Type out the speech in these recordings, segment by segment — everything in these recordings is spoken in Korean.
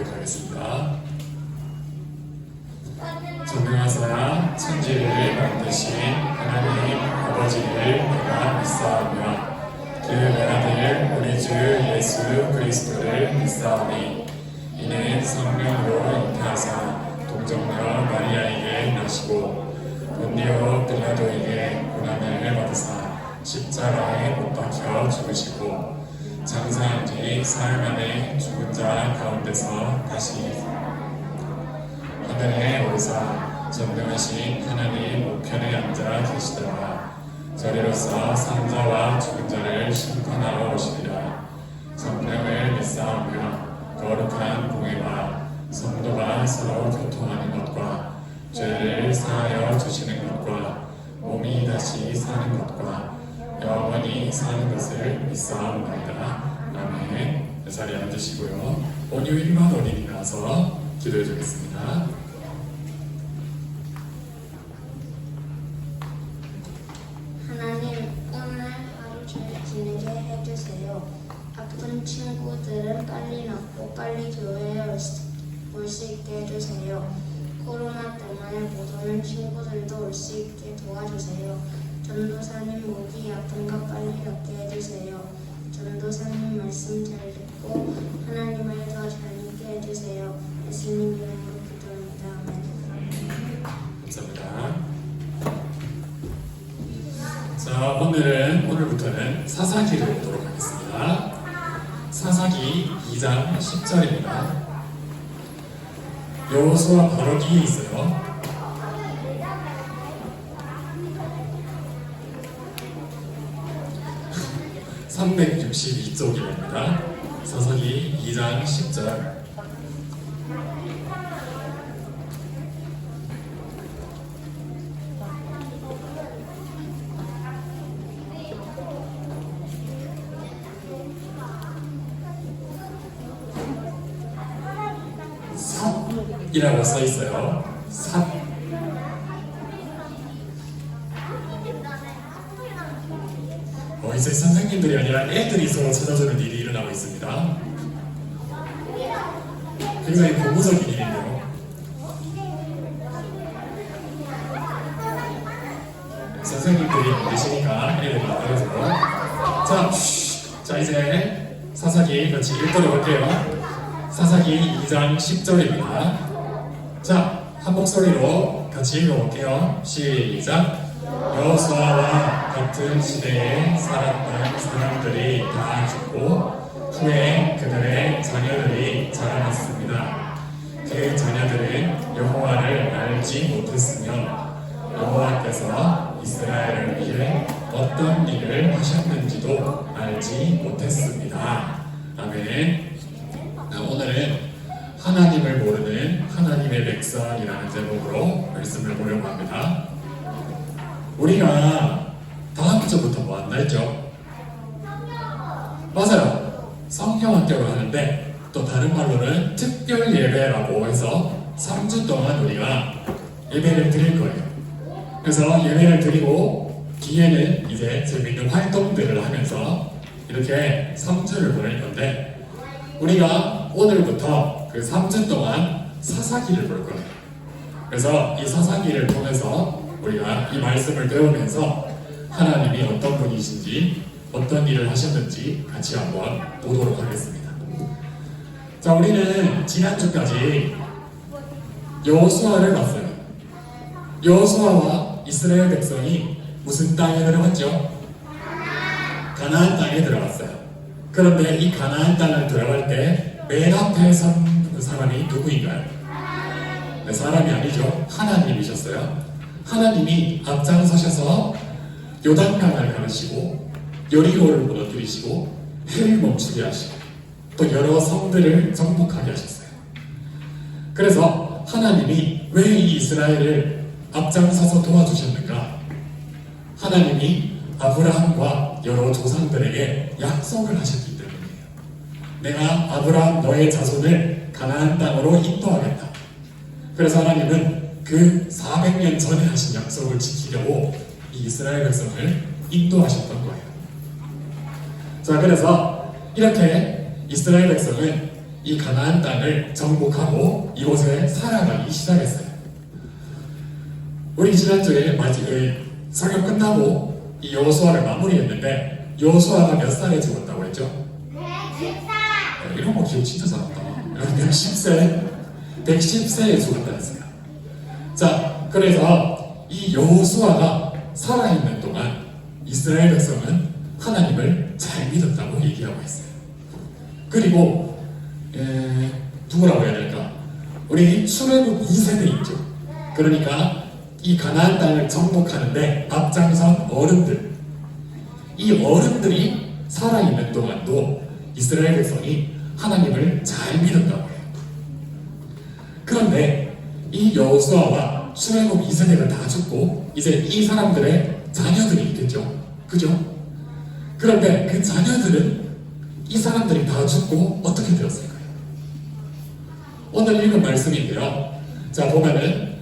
고백하겠습니다. 전능하사 천지를 만드신 하나님 아버지를 내가 믿사오며 그 외아들 우리 주 예수 그리스도를 믿사오니 이는 성령으로 잉태하사 동정녀 마리아에게 나시고 본디오 빌라도에게 고난을 받으사 십자가에 못 박혀 죽으시고 장사한 뒤 사흘 만에 죽은 자 가운데서 다시 하늘에 오르사 전능하신 하나님 우편에 앉아 계시더라. 저리로서 산자와 죽은 자를 심판하러 오시리라. 성령을 믿사오며 거룩한 공회와 성도가 서로 교통하는 것과 죄를 사하여 주시는 것과 몸이 다시 사는 것과 영원히 사는 것을 믿사옵나이다. 아멘. 자리에 앉으시고요. 온유 1만 원이 나서 기도해 주겠습니다. 하나님, 오늘 하루 잘 지내게 해주세요. 아픈 친구들은 빨리 낫고 빨리 교회에 올 수 있게 해주세요. 코로나 때문에 못 오는 친구들도 올 수 있게 도와주세요. 전도사님 목이 아픈 거 빨리 낫게 해주세요. 전도사님 말씀 잘 듣고 하나님을 더 잘 믿게 해주세요. 예수님 이름으로 기도합니다. 아멘. 감사합니다. 자, 오늘부터는 사사기를 보도록 하겠습니다. 사사기 2장 10절입니다. 여호수아 바로 뒤에 있어요. (362쪽입니다) 사사기 2장 10절. 삿이라고 써 있어요. 삿. 이제 선생님들이 아니라 애들이 서로 찾아주는 일이 일어나고 있습니다. 굉장히 고무적인 일인데요. 선생님들이 안 계시니까 애들이 따라주고. 자, 이제 사사기 같이 읽도록 할게요. 사사기 2장 10절입니다. 자, 한 목소리로 같이 읽어볼게요. 시작. 여호수아와 같은 시대에 살았던 사람들이 다 죽고 후에 그들의 자녀들이 자라났습니다. 그 자녀들은 여호와를 알지 못했으며 여호와께서 이스라엘을 위해 어떤 일을 하셨는지도 알지 못했습니다. 아멘. 오늘은 하나님을 모르는 하나님의 백성이라는 제목으로 말씀을 보려고 합니다. 우리가 다음 주부터 뭐 한다 했죠? 맞아요. 성경학교를 하는데 또 다른 말로는 특별 예배라고 해서 3주 동안 우리가 예배를 드릴 거예요. 그래서 예배를 드리고 뒤에는 이제 재밌는 활동들을 하면서 이렇게 3주를 보낼 건데 우리가 오늘부터 그 3주 동안 사사기를 볼 거예요. 그래서 이 사사기를 통해서 우리가 이 말씀을 배우면서 하나님이 어떤 분이신지 어떤 일을 하셨는지 같이 한번 보도록 하겠습니다. 자, 우리는 지난주까지 여호수아를 봤어요. 여호수아와 이스라엘 백성이 무슨 땅에 들어갔죠? 가나안 땅에 들어갔어요. 그런데 이 가나안 땅을 들어갈 때 맨 앞에 선 사람이 누구인가요? 네, 사람이 아니죠. 하나님이셨어요. 하나님이 앞장서셔서 요단강을 가르시고 여리고를 무너뜨리시고 해를 멈추게 하시고 또 여러 성들을 정복하게 하셨어요. 그래서 하나님이 왜 이 이스라엘을 앞장서서 도와주셨는가? 하나님이 아브라함과 여러 조상들에게 약속을 하셨기 때문이에요. 내가 아브라함 너의 자손을 가나안 땅으로 인도하겠다. 그래서 하나님은 그 400년 전에 하신 약속을 지키려고 이 이스라엘 백성을 인도하셨던 거예요. 자, 그래서 이렇게 이스라엘 백성은 이 가나안 땅을 정복하고 이곳에 살아가기 시작했어요. 우리 지난주에 설교 끝나고 이 여호수아를 마무리했는데 여호수아가 몇 살에 죽었다고 했죠? 이런 거 기억 진짜 잘한다. 110세에 죽었다 했어요. 자, 그래서 이 여호수아가 살아있는 동안 이스라엘 백성은 하나님을 잘 믿었다고 얘기하고 있어요. 그리고 누구라고 해야 될까? 우리 출애굽 2세대 있죠. 그러니까 이 가나안 땅을 정복하는데 앞장선 어른들, 이 어른들이 살아있는 동안도 이스라엘 백성이 하나님을 잘 믿었다고 해요. 그런데 이 여호수아와 출애굽 2세대가 다 죽고 이제 이 사람들의 자녀들이 있겠죠. 그죠? 그런데 그 자녀들은 이 사람들이 다 죽고 어떻게 되었을까요? 오늘 읽은 말씀인데요. 자, 보면은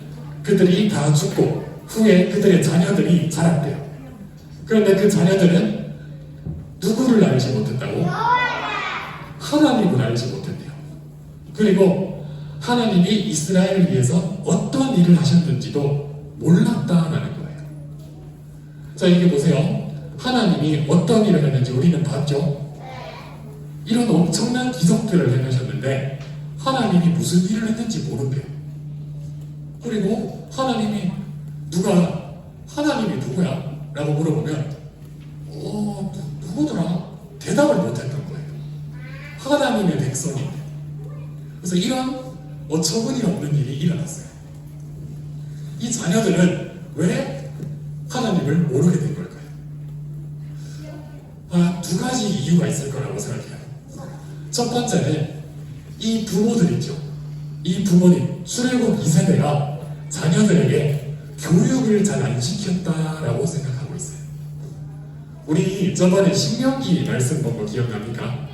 그들이 다 죽고 후에 그들의 자녀들이 자랐대요. 그런데 그 자녀들은 누구를 알지 못했다고? 하나님을 알지 못했대요. 그리고 하나님이 이스라엘을 위해서 어떤 일을 하셨는지도 몰랐다라는 거예요. 자, 이게 보세요. 하나님이 어떤 일을 했는지 우리는 봤죠? 이런 엄청난 기적들을 행하셨는데 하나님이 무슨 일을 했는지 모른대요. 그리고 하나님이 누구야? 라고 물어보면 누구더라? 대답을 못했던 거예요. 하나님의 백성인데. 그래서 이런 어처구니 없는 일이 일어났어요. 이 자녀들은 왜 하나님을 모르게 된 걸까요? 두 가지 이유가 있을 거라고 생각해요. 첫 번째는 이 부모들 있죠. 이 부모님, 출애굽 2세대가 자녀들에게 교육을 잘 안 시켰다라고 생각하고 있어요. 우리 저번에 신명기 말씀 본 거 기억납니까?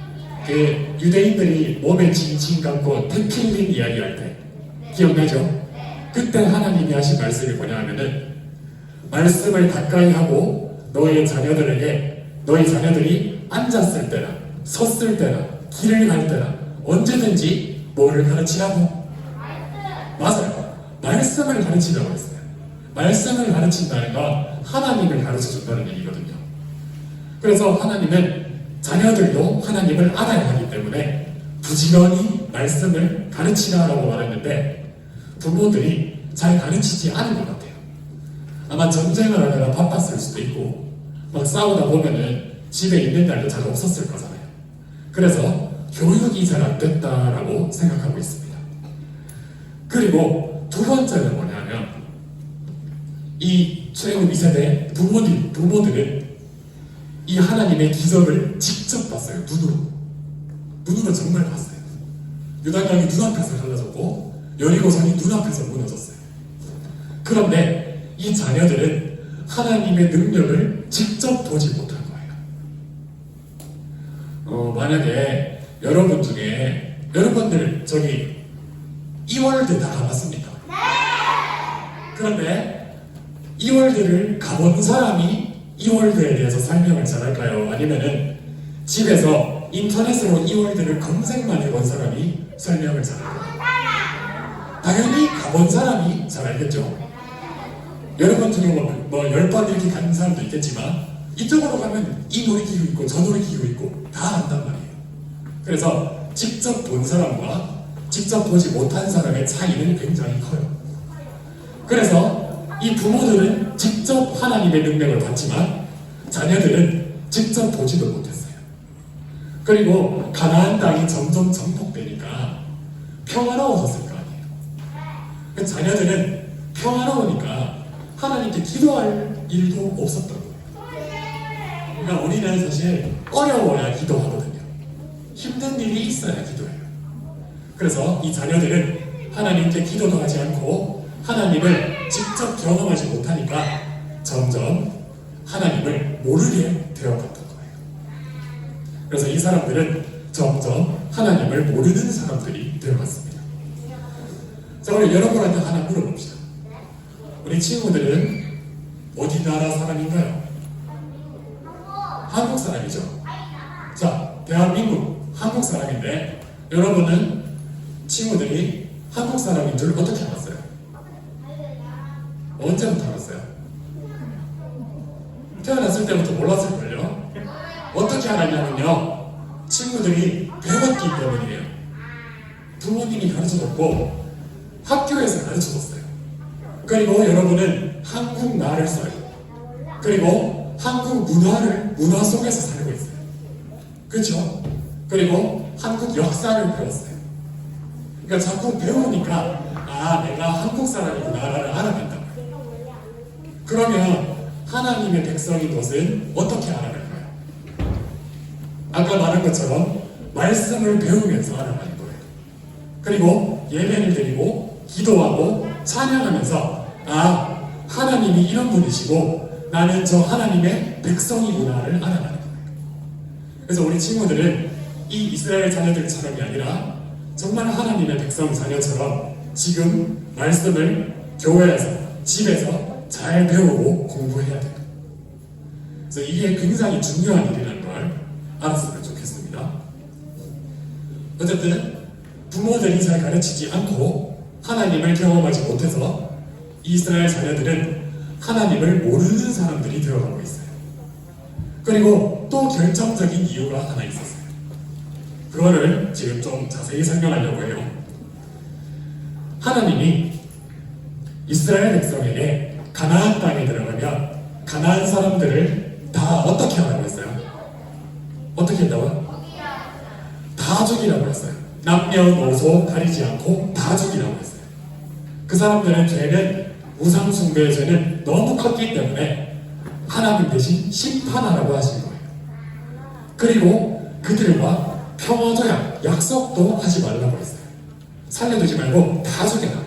그 유대인들이 몸에 징징 감고 테필린 이야기할 때 기억나죠? 그때 하나님이 하신 말씀이 뭐냐 하면은 말씀을 가까이 하고 너희 자녀들이 앉았을 때나 섰을 때나 길을 갈 때나 언제든지 뭐를 가르치라고? 맞아요. 말씀을 가르치라고 했어요. 말씀을 가르친다는 건 하나님을 가르쳐준다는 얘기거든요. 그래서 하나님은 자녀들도 하나님을 알아야 하기 때문에 부지런히 말씀을 가르치라라고 말했는데 부모들이 잘 가르치지 않은 것 같아요. 아마 전쟁을 하다가 바빴을 수도 있고 막 싸우다 보면은 집에 있는 날도 잘 없었을 거잖아요. 그래서 교육이 잘 안 됐다라고 생각하고 있습니다. 그리고 두 번째는 뭐냐면 이 출애굽 2세대 부모들은 이 하나님의 기적을 직접 봤어요. 눈으로 정말 봤어요. 요단강이 눈앞에서 갈라졌고 여리고성이 눈앞에서 무너졌어요. 그런데 이 자녀들은 하나님의 능력을 직접 보지 못한 거예요. 만약에 여러분 중에 여러분들 저기 이월드 다 가봤습니까? 그런데 이월드를 가본 사람이 이월드에 대해서 설명을 잘할까요? 아니면은 집에서 인터넷으로 이월드를 검색만 해본 사람이 설명을 잘할까요? 당연히 가본 사람이 잘 알겠죠. 여러분 중에 뭐 10번 이렇게 가는 사람도 있겠지만 이쪽으로 가면 이 놀이기구 있고 저 놀이기구 있고 다 안단 말이에요. 그래서 직접 본 사람과 직접 보지 못한 사람의 차이는 굉장히 커요. 그래서 이 부모들은 직접 하나님의 능력을 봤지만 자녀들은 직접 보지도 못했어요. 그리고 가나안 땅이 점점 정복되니까 평화로워졌을 거 아니에요. 그 자녀들은 평화로우니까 하나님께 기도할 일도 없었던 거예요. 그러니까 우리는 사실 어려워야 기도하거든요. 힘든 일이 있어야 기도해요. 그래서 이 자녀들은 하나님께 기도도 하지 않고 하나님을 직접 경험하지 못하니까 점점 하나님을 모르게 되어갔던 거예요. 그래서 이 사람들은 점점 하나님을 모르는 사람들이 되어갔습니다. 자, 우리 여러분한테 하나 물어봅시다. 우리 친구들은 어디 나라 사람인가요? 한국 사람이죠. 자, 대한민국 한국 사람인데 여러분은 친구들이 한국 사람인 줄 어떻게 알았어요? 언제부터 알았어요? 태어났을 때부터 몰랐을걸요? 어떻게 알았냐면요, 친구들이 배웠기 때문이에요. 부모님이 가르쳐줬고 학교에서 가르쳐줬어요. 그리고 여러분은 한국 말을 써요. 그리고 한국 문화 속에서 살고 있어요. 그렇죠? 그리고 한국 역사를 배웠어요. 그러니까 자꾸 배우니까 내가 한국 사람이구나를 알아낸다. 그러면 하나님의 백성인 것은 어떻게 알아낼까요? 아까 말한 것처럼 말씀을 배우면서 알아가는 거예요. 그리고 예배를 드리고 기도하고 찬양하면서 하나님이 이런 분이시고 나는 저 하나님의 백성이구나를 알아가는 거예요. 그래서 우리 친구들은 이 이스라엘 자녀들처럼이 아니라 정말 하나님의 백성 자녀처럼 지금 말씀을 교회에서, 집에서 잘 배우고 공부해야 돼요. 그래서 이게 굉장히 중요한 일이라는 걸 알았으면 좋겠습니다. 어쨌든 부모들이 잘 가르치지 않고 하나님을 경험하지 못해서 이스라엘 자녀들은 하나님을 모르는 사람들이 되어가고 있어요. 그리고 또 결정적인 이유가 하나 있었어요. 그거를 지금 좀 자세히 설명하려고 해요. 하나님이 이스라엘 백성에게 가나안 땅에 들어가면 가나안 사람들을 다 어떻게 하라고 했어요? 어떻게 했다고요? 다 죽이라고 했어요. 남녀노소 가리지 않고 다 죽이라고 했어요. 그 사람들의 죄는, 우상 숭배의 죄는 너무 컸기 때문에 하나님 대신 심판하라고 하신 거예요. 그리고 그들과 평화조약, 약속도 하지 말라고 했어요. 살려두지 말고 다 죽여라.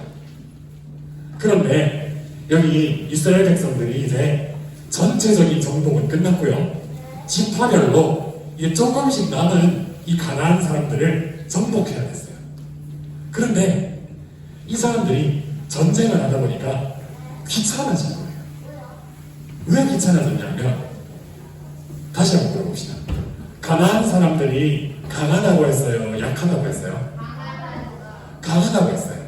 그런데 여기 이스라엘 백성들이 이제 전체적인 정복은 끝났고요. 지파별로 이제 조금씩 남은 이 가나안 사람들을 정복해야 됐어요. 그런데 이 사람들이 전쟁을 하다 보니까 귀찮아진 거예요. 왜 귀찮아졌냐면, 다시 한번 물어봅시다. 가나안 사람들이 강하다고 했어요? 약하다고 했어요? 강하다고 했어요.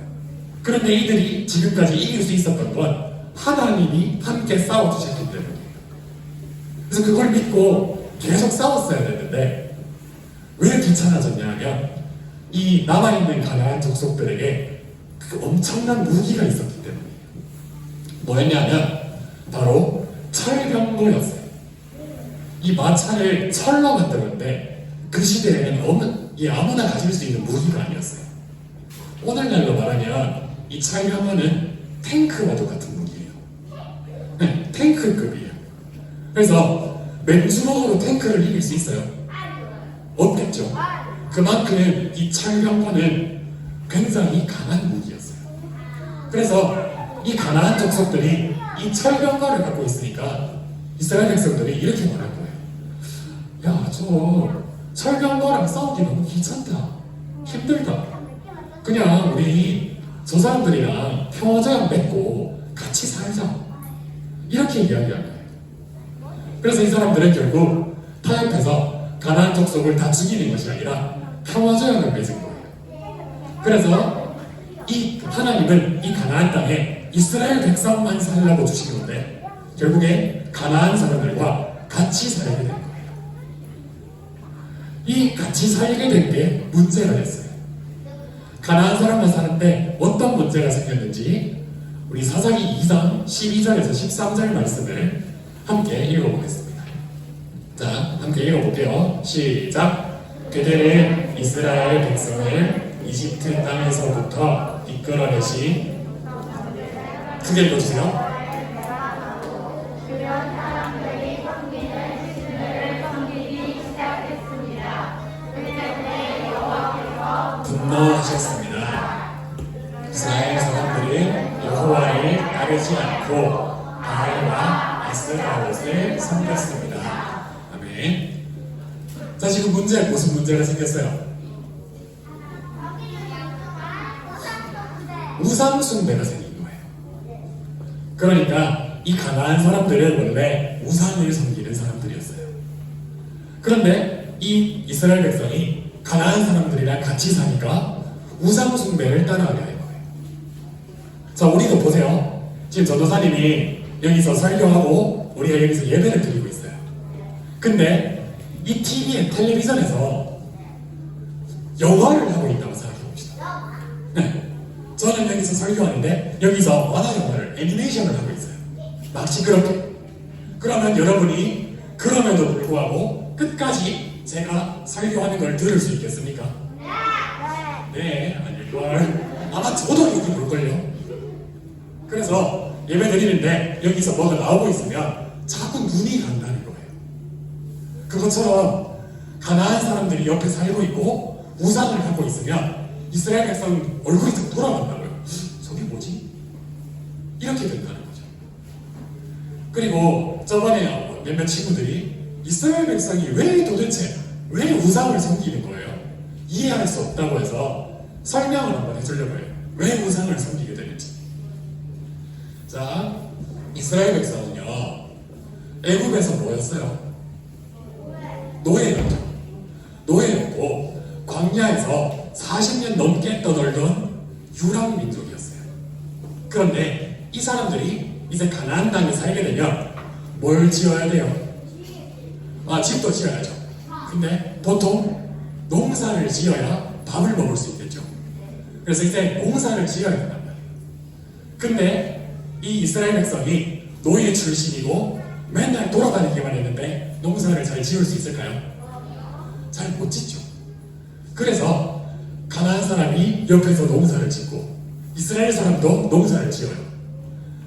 그런데 이들이 지금까지 이길 수 있었던 건 하나님이 함께 싸워주셨기 때문이에요. 그래서 그걸 믿고 계속 싸웠어야 됐는데 왜 귀찮아졌냐 하면, 이 남아있는 가나안 족속들에게 그 엄청난 무기가 있었기 때문이에요. 뭐였냐면 바로 철병거였어요. 이 마차를 철로 만들었는데 그 시대에는 아무나 가질 수 있는 무기가 아니었어요. 오늘날로 말하면 이 철병거는 탱크와 똑같은 무기예요. 네, 탱크급이에요. 그래서 맨주먹으로 탱크를 이길 수 있어요? 없겠죠. 그만큼 이 철병거는 굉장히 강한 무기였어요. 그래서 이 가나안 족속들이 이 철병거를 갖고 있으니까 이스라엘 백성들이 이렇게 말할 거예요. 야, 저 철병거랑 싸우기 너무 귀찮다, 힘들다. 그냥 우리 저 사람들이랑 평화조약 맺고 같이 살자, 이렇게 이야기할 거예요. 그래서 이 사람들은 결국 타협해서 가나안 족속을 다 죽이는 것이 아니라 평화조약을 맺은 거예요. 그래서 이 하나님은 이 가나안 땅에 이스라엘 백성만 살라고 주신 건데 결국에 가나안 사람들과 같이 살게 된 거예요. 이 같이 살게 된 게 문제가 됐어요. 가나안 사람만 사는데 어떤 문제가 생겼는지 우리 사사기 2장 12절에서 13절 말씀을 함께 읽어보겠습니다. 자, 함께 읽어볼게요. 시작. 그들은 이스라엘 백성을 이집트 땅에서부터 이끌어내시. 크게 읽어주세요. 분노하셨습니다. 이스라엘 사람들은 여호와를 따르지 않고 바알과 아스타롯을 섬겼습니다. 아멘. 자, 지금 무슨 문제가 생겼어요? 우상 숭배가 생긴 거예요. 그러니까 이 가나안 사람들은 원래 우상을 섬기는 사람들이었어요. 그런데 이 이스라엘 백성이 가나안 사람들이랑 사람들이랑 같이 사니까 우상 숭배를 따라하게 된 거예요. 자, 우리도 보세요. 지금 전도사님이 여기서 설교하고 우리가 여기서 예배를 드리고 있어요. 근데 이 TV에 텔레비전에서 영화를 하고 있다고 생각해 봅시다. 네. 저는 여기서 설교하는데 여기서 만화 영화를 애니메이션을 하고 있어요. 막 시끄럽게. 그러면 여러분이 그럼에도 불구하고 끝까지 제가 설교하는 걸 들을 수 있겠습니까? 네, 아닐걸. 아마 저도 여기 볼걸요. 그래서 예배 드리는데 여기서 뭐가 나오고 있으면 자꾸 눈이 간다는 거예요. 그것처럼 가나안 사람들이 옆에 살고 있고 우상을 갖고 있으면 이스라엘 백성 얼굴이 좀 돌아간다고요. 저게 뭐지? 이렇게 된다는 거죠. 그리고 저번에 몇몇 친구들이 이스라엘 백성이 왜 우상을 섬기는 거예요? 이해할 수 없다고 해서 설명을 한번 해주려고 해요. 왜 우상을 섬기게 되는지. 자, 이스라엘 백성은요, 애굽에서 뭐였어요? 노예였죠. 노예였고 광야에서 40년 넘게 떠돌던 유랑 민족이었어요. 그런데 이 사람들이 이제 가나안 땅에 살게 되면 뭘 지어야 돼요? 집도 지어야죠. 근데 보통 농사를 지어야 밥을 먹을 수 있겠죠. 그래서 이제 농사를 지어야 된단 말이에요. 근데 이 이스라엘 백성이 노예 출신이고 맨날 돌아다니기만 했는데 농사를 잘 지을 수 있을까요? 잘 못 짓죠. 그래서 가나안 사람이 옆에서 농사를 짓고 이스라엘 사람도 농사를 지어요.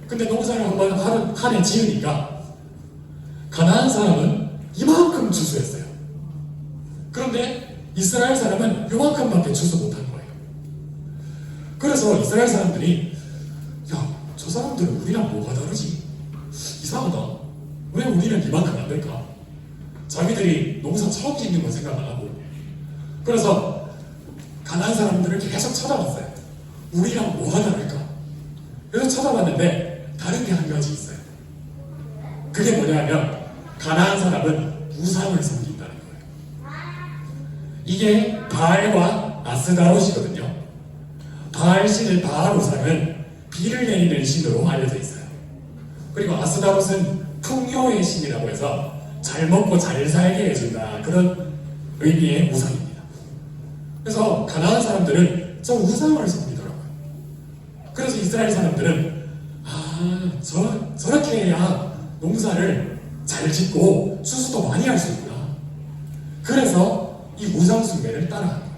근데 농사를 한번 한 해 지으니까 가나안 사람은 이만큼 추수했어요. 그런데 이스라엘 사람은 요만큼밖에 추수 못한 거예요. 그래서 이스라엘 사람들이 저 사람들은 우리랑 뭐가 다르지? 이상하다. 왜 우리는 이만큼 안 될까? 자기들이 농사 처음 짓는 건 생각 안 하고. 그래서 가나안 사람들을 계속 쳐다봤어요. 우리랑 뭐가 다를까? 그래서 쳐다봤는데 다른 게 한 가지 있어요. 그게 뭐냐면 가나안 사람은 우상을 섬긴다는 거예요. 이게 바알과 아스다롯이거든요. 바알 신의 바알 우상은 비를 내리는 신으로 알려져 있어요. 그리고 아스다롯은 풍요의 신이라고 해서 잘 먹고 잘 살게 해준다, 그런 의미의 우상입니다. 그래서 가나안 사람들은 저 우상을 섬기더라고요. 그래서 이스라엘 사람들은 저렇게 해야 농사를 잘 짓고 추수도 많이 할 수 있구나. 그래서 이 우상 숭배를 따라하는 거예요.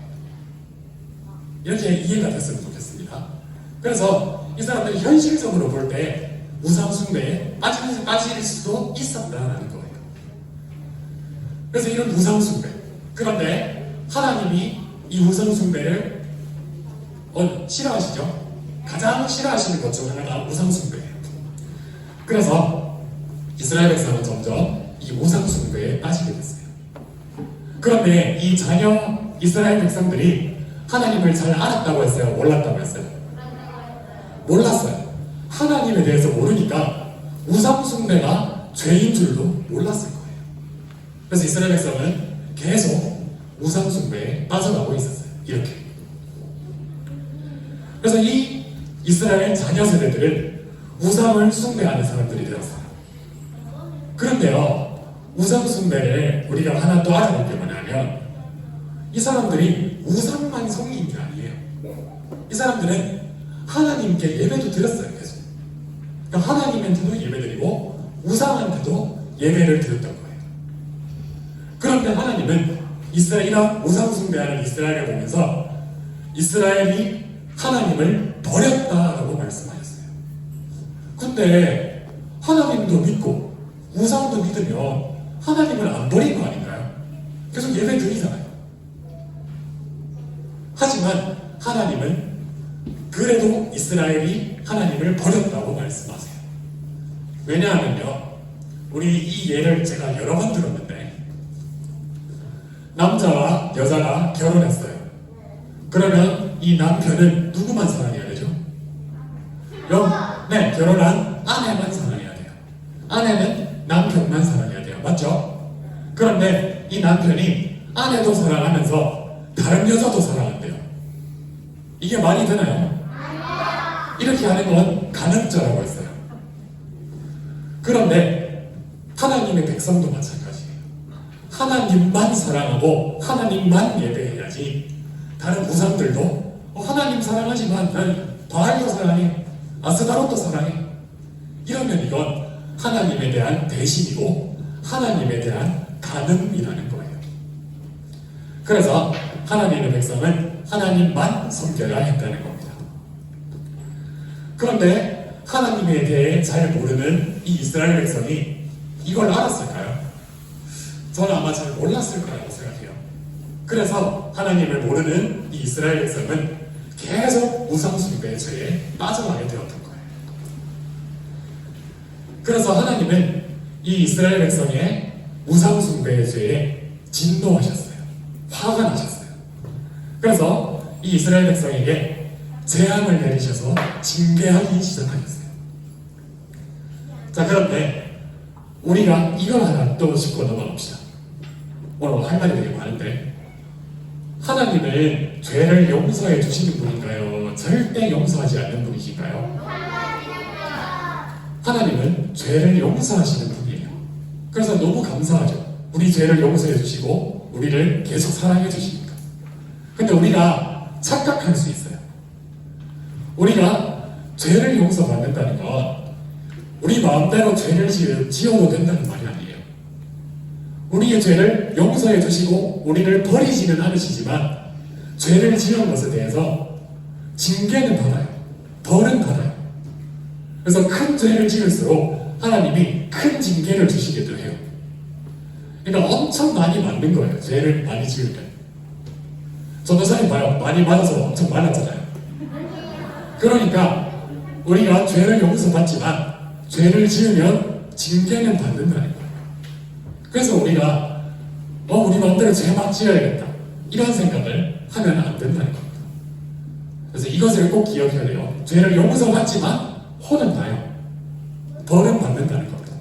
이렇게 이해가 됐으면 좋겠습니다. 그래서 이 사람들이 현실적으로 볼 때 우상 숭배에 빠질 수도 있었다라는 거예요. 그래서 이런 우상 숭배. 그런데 하나님이 이 우상 숭배를 싫어하시죠? 가장 싫어하시는 것 중 하나가 우상 숭배예요. 그래서 이스라엘 백성은 점점 이 우상 숭배에 빠지게 됐어요. 그런데 이 자녀 이스라엘 백성들이 하나님을 잘 알았다고 했어요? 몰랐다고 했어요? 몰랐어요. 하나님에 대해서 모르니까 우상 숭배가 죄인 줄도 몰랐을 거예요. 그래서 이스라엘 백성은 계속 우상 숭배에 빠져가고 있었어요. 이렇게. 그래서 이 이스라엘 자녀 세대들은 우상을 숭배하는 사람들이 되었어요. 그런데요, 우상 숭배를 우리가 하나 또 알아볼 게 뭐냐면 이 사람들이 우상만 섬긴 게 아니에요. 이 사람들은 하나님께 예배도 드렸어요. 계속. 그러니까 하나님한테도 예배드리고 우상한테도 예배를 드렸던 거예요. 그런데 하나님은 이스라엘이랑 우상 숭배하는 이스라엘을 보면서 이스라엘이 하나님을 버렸다라고 말씀하셨어요. 근데 하나님도 믿고 우상도 믿으면 하나님을 안 버린 거 아닌가요? 계속 예배 드리잖아요. 하지만 하나님은 그래도 이스라엘이 하나님을 버렸다고 말씀하세요. 왜냐하면요, 우리 이 예를 제가 여러 번 들었는데 남자와 여자가 결혼했어요. 그러면 이 남편은 누구만 사랑해야 되죠? 네, 결혼한 아내만 사랑해야 돼요. 아내는 남편만 사랑해야 돼요. 맞죠? 그런데 이 남편이 아내도 사랑하면서 다른 여자도 사랑한대요. 이게 말이 되나요? 이렇게 하는 건 간음죄라고 했어요. 그런데 하나님의 백성도 마찬가지예요. 하나님만 사랑하고 하나님만 예배해야지 다른 우상들도 하나님 사랑하지만 난 바알도 사랑해, 아스다롯도 사랑해, 이러면 이건 하나님에 대한 배신이고 하나님에 대한 간음이라는 거예요. 그래서 하나님의 백성은 하나님만 섬겨야 했다는 겁니다. 그런데 하나님에 대해 잘 모르는 이 이스라엘 백성이 이걸 알았을까요? 저는 아마 잘 몰랐을 거라고 생각해요. 그래서 하나님을 모르는 이 이스라엘 백성은 계속 우상숭배의 죄에 빠져가게 되었던 거예요. 그래서 하나님은 이 이스라엘 백성의 우상숭배의 죄에 진노하셨어요. 화가 나셨어요. 그래서 이 이스라엘 백성에게 재앙을 내리셔서 징계하기 시작하셨어요. 자, 그런데 우리가 이걸 하나 또 짚고 넘어갑시다. 오늘 할 말이 되게 많은데, 하나님은 죄를 용서해 주시는 분인가요? 절대 용서하지 않는 분이신가요? 하나님은 죄를 용서하시는 분이에요. 그래서 너무 감사하죠. 우리 죄를 용서해 주시고 우리를 계속 사랑해 주시니까. 근데 우리가 착각할 수 있어요. 우리가 죄를 용서받는다는 건 우리 마음대로 죄를 지어도 된다는 말이 아니에요. 우리의 죄를 용서해 주시고 우리를 버리지는 않으시지만 죄를 지은 것에 대해서 징계는 받아요. 벌은 받아요. 그래서 큰 죄를 지을수록 하나님이 큰 징계를 주시기도 해요. 그러니까 엄청 많이 맞는 거예요. 죄를 많이 지을 때. 전도사님 봐요. 많이 맞아서 엄청 많았잖아요. 그러니까 우리가 죄를 용서받지만 죄를 지으면 징계는 받는다는 거예요. 그래서 우리가 우리 마음대로 죄 막 지어야겠다 이런 생각을 하면 안 된다는 겁니다. 그래서 이것을 꼭 기억해야 돼요. 죄를 용서받지만 혼은 나요. 벌은 받는다는 겁니다.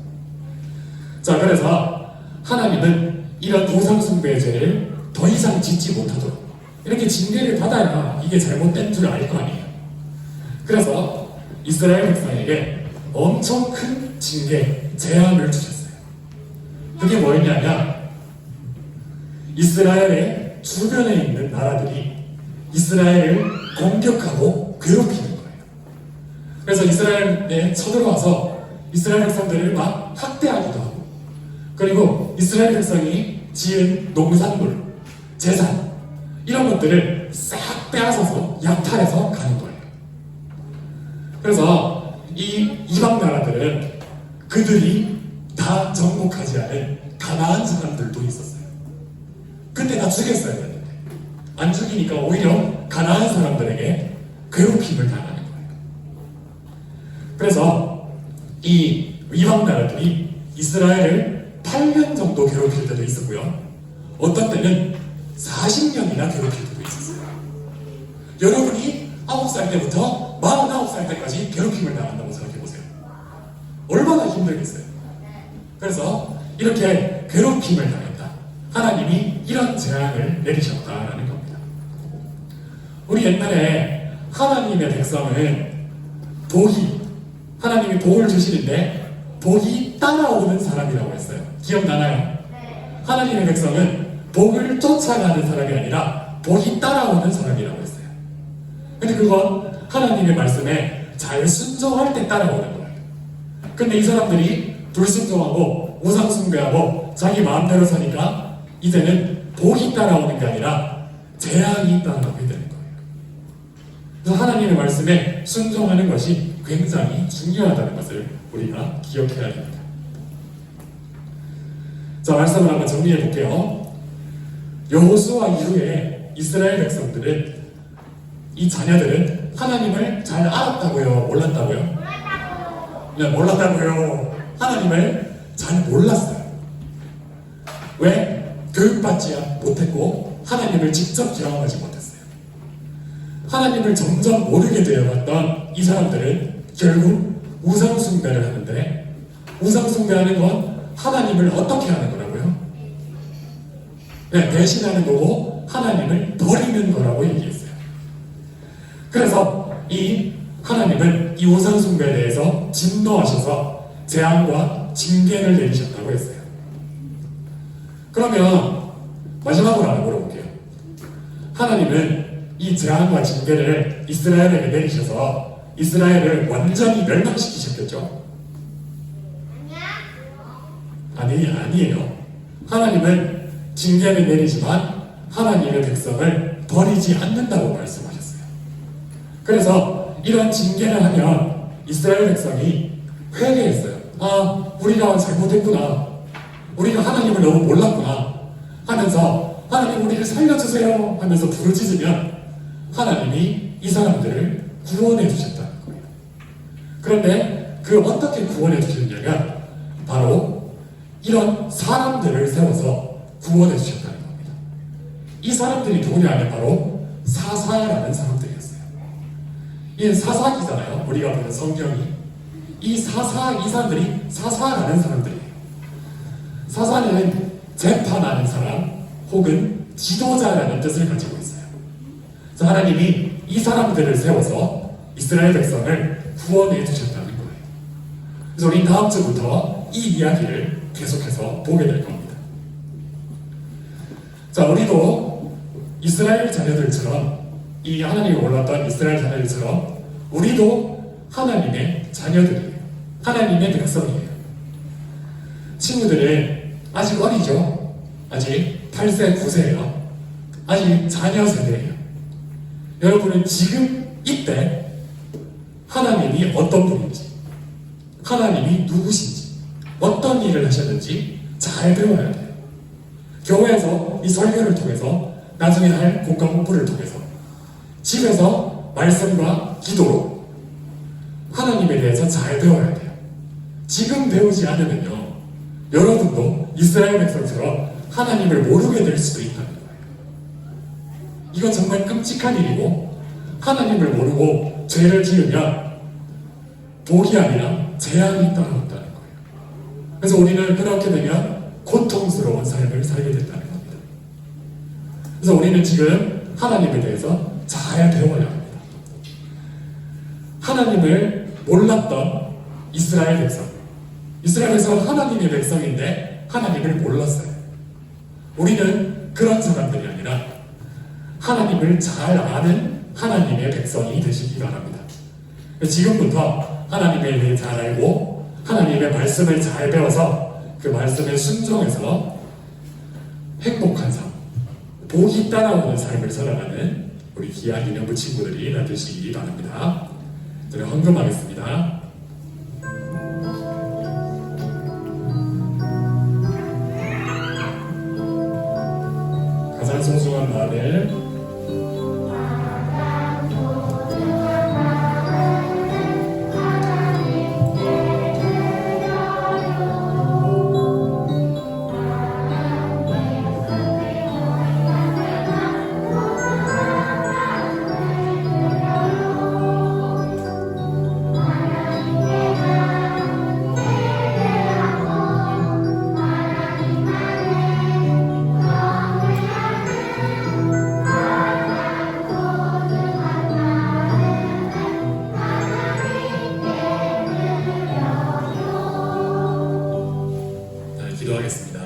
자, 그래서 하나님은 이런 우상숭배의 죄를 더 이상 짓지 못하도록 이렇게 징계를 받아야 이게 잘못된 줄 알 거 아니에요. 그래서 이스라엘 백성에게 엄청 큰 징계, 재앙을 주셨어요. 그게 뭐였냐면 이스라엘의 주변에 있는 나라들이 이스라엘을 공격하고 괴롭히는 거예요. 그래서 이스라엘에 쳐들어와서 이스라엘 백성들을 막 학대하기도 하고, 그리고 이스라엘 백성이 지은 농산물, 재산 이런 것들을 싹 빼앗아서 약탈해서 가는 거예요. 그래서 이 이방 나라들은 그들이 다 정복하지 않은 가나안 사람들도 있었어요. 그때 다 죽였어야 했는데 안 죽이니까 오히려 가나안 사람들에게 괴롭힘을 당하는 거예요. 그래서 이 이방 나라들이 이스라엘을 8년 정도 괴롭힐 때도 있었고요. 어떤 때는 40년이나 괴롭힐 때도 있었어요. 여러분이 9살 때부터 49살 때까지 괴롭힘을 당한다고 생각해보세요. 얼마나 힘들겠어요. 그래서 이렇게 괴롭힘을 당했다. 하나님이 이런 재앙을 내리셨다라는 겁니다. 우리 옛날에 하나님의 백성은 하나님이 복을 주시는데 복이 따라오는 사람이라고 했어요. 기억나나요? 하나님의 백성은 복을 쫓아가는 사람이 아니라 복이 따라오는 사람이라고 했어요. 근데 그건 하나님의 말씀에 잘 순종할 때 따라오는 거예요. 근데 이 사람들이 불순종하고 우상숭배하고 자기 마음대로 사니까 이제는 복이 따라오는 게 아니라 재앙이 따라오게 되는 거예요. 그래서 하나님의 말씀에 순종하는 것이 굉장히 중요하다는 것을 우리가 기억해야 됩니다. 자, 말씀을 한번 정리해 볼게요. 여호수아 이후에 이스라엘 백성들은, 이 자녀들은 하나님을 잘 알았다고요? 몰랐다고요? 네, 몰랐다고요. 하나님을 잘 몰랐어요. 왜? 교육받지 못했고 하나님을 직접 경험하지 못했어요. 하나님을 점점 모르게 되어갔던 이 사람들은 결국 우상숭배를 하는데, 우상숭배하는 건 하나님을 어떻게 하는 거라고요? 네, 대신하는 거고 하나님을 버리는 거라고 얘기했어요. 그래서 이 하나님은 이 우상 숭배에 대해서 진노하셔서 재앙과 징계를 내리셨다고 했어요. 그러면 마지막으로 하나 물어볼게요. 하나님은 이 재앙과 징계를 이스라엘에게 내리셔서 이스라엘을 완전히 멸망시키셨겠죠? 아니에요. 하나님은 징계를 내리지만 하나님의 백성을 버리지 않는다고 말씀하셨어요. 그래서 이런 징계를 하면 이스라엘 백성이 회개했어요. 우리가 잘못했구나. 우리가 하나님을 너무 몰랐구나 하면서 하나님 우리를 살려주세요 하면서 부르짖으면 하나님이 이 사람들을 구원해 주셨다는 거예요. 그런데 그 어떻게 구원해 주셨냐면 바로 이런 사람들을 세워서 구원해 주셨다는 겁니다. 이 사람들이 누구냐면 바로 사사라는 사람들이었어요. 이 사사기잖아요. 우리가 보는 성경이 이 사람들이 사사라는 사람들이에요. 사사는 재판하는 사람 혹은 지도자라는 뜻을 가지고 있어요. 그래서 하나님이 이 사람들을 세워서 이스라엘 백성을 구원해 주셨다는 거예요. 그래서 우리 다음 주부터 이 이야기를 계속해서 보게 될 겁니다. 자, 우리도 이스라엘 자녀들처럼 이 하나님이 몰랐던 이스라엘 자녀들처럼 우리도 하나님의 자녀들이에요. 하나님의 백성이에요. 친구들은 아직 어리죠? 아직 8세, 9세예요. 아직 자녀 세대예요. 여러분은 지금 이때 하나님이 어떤 분인지, 하나님이 누구신지, 어떤 일을 하셨는지 잘 배워야 돼요. 교회에서 이 설교를 통해서 나중에 할 공과 공부를 통해서 집에서 말씀과 기도로 하나님에 대해서 잘 배워야 돼요. 지금 배우지 않으면요 여러분도 이스라엘 백성처럼 하나님을 모르게 될 수도 있다는 거예요. 이건 정말 끔찍한 일이고 하나님을 모르고 죄를 지으면 복이 아니라 재앙이 따라온다는 거예요. 그래서 우리는 그렇게 되면 고통스러운 삶을 살게 된다는 겁니다. 그래서 우리는 지금 하나님에 대해서 잘 배워야 합니다. 하나님을 몰랐던 이스라엘 백성, 이스라엘 백성은 하나님의 백성인데 하나님을 몰랐어요. 우리는 그런 사람들이 아니라 하나님을 잘 아는 하나님의 백성이 되시기 바랍니다. 지금부터 하나님에 대해 잘 알고 하나님의 말씀을 잘 배워서 그 말씀에 순종해서 행복한 삶, 복이 따라오는 삶을 살아가는 우리 귀한 기념부 친구들이 되시기 바랍니다. 저는 헌금하겠습니다. 가장 소중한 마음을 기도하겠습니다.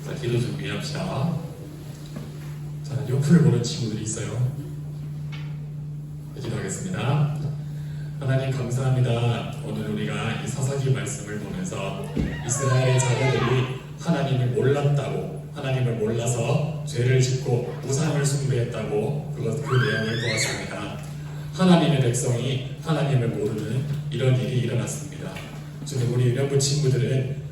자, 기도 준비합시다. 자, 옆을 보는 친구들이 있어요. 기도하겠습니다. 하나님 감사합니다. 오늘 우리가 이 사사기 말씀을 보면서 이스라엘의 자녀들이 하나님을 몰랐다고, 하나님을 몰라서 죄를 짓고 우상을 숭배했다고 그 내용을 보았습니다. 하나님의 백성이 하나님을 모르는 이런 일이 일어났습니다. 주님, 우리 유년부 친구들은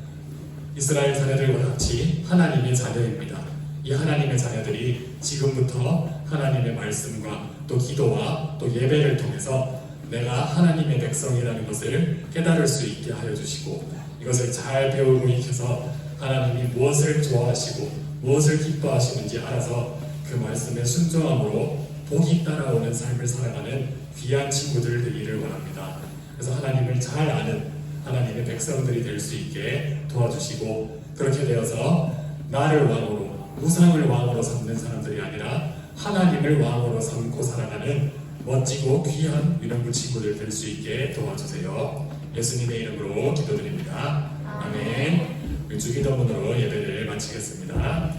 이스라엘 자녀들과 같이 하나님의 자녀입니다. 이 하나님의 자녀들이 지금부터 하나님의 말씀과 또 기도와 또 예배를 통해서 내가 하나님의 백성이라는 것을 깨달을 수 있게 하여 주시고 이것을 잘 배우고 익혀서 하나님이 무엇을 좋아하시고 무엇을 기뻐하시는지 알아서 그 말씀에 순종함으로 복이 따라오는 삶을 살아가는 귀한 친구들 되기를 원합니다. 그래서 하나님을 잘 아는 하나님의 백성들이 될 수 있게 도와주시고 그렇게 되어서 나를 왕으로 우상을 왕으로 삼는 사람들이 아니라 하나님을 왕으로 삼고 살아가는 멋지고 귀한 유년부 친구들 될 수 있게 도와주세요. 예수님의 이름으로 기도드립니다. 아멘. 주기도문으로 예배를 마치겠습니다.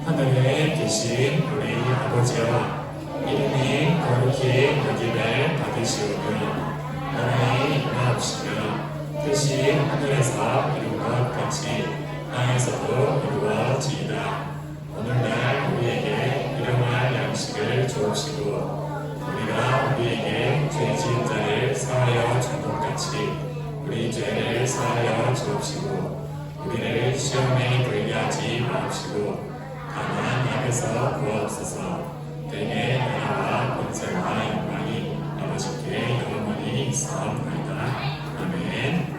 하늘에 계신 우리 아버지여, 이름이 거룩히 여김을 받으시오며 나라의 임하옵시며 뜻이 하늘에서 이룬 것 같이 땅에서도 이루어지이다. 오늘날 우리에게 일용할 양식을 주옵시고 우리가 우리에게 죄 지은 자를 사하여 준 것 같이 우리 죄를 사하여 주옵시고 우리를 시험에 들게 하지 마옵시고 다만 악에서 구하옵소서. 대개 나라와 권세와 영광이 아버지께 영원히 있사옵나이다. 아멘.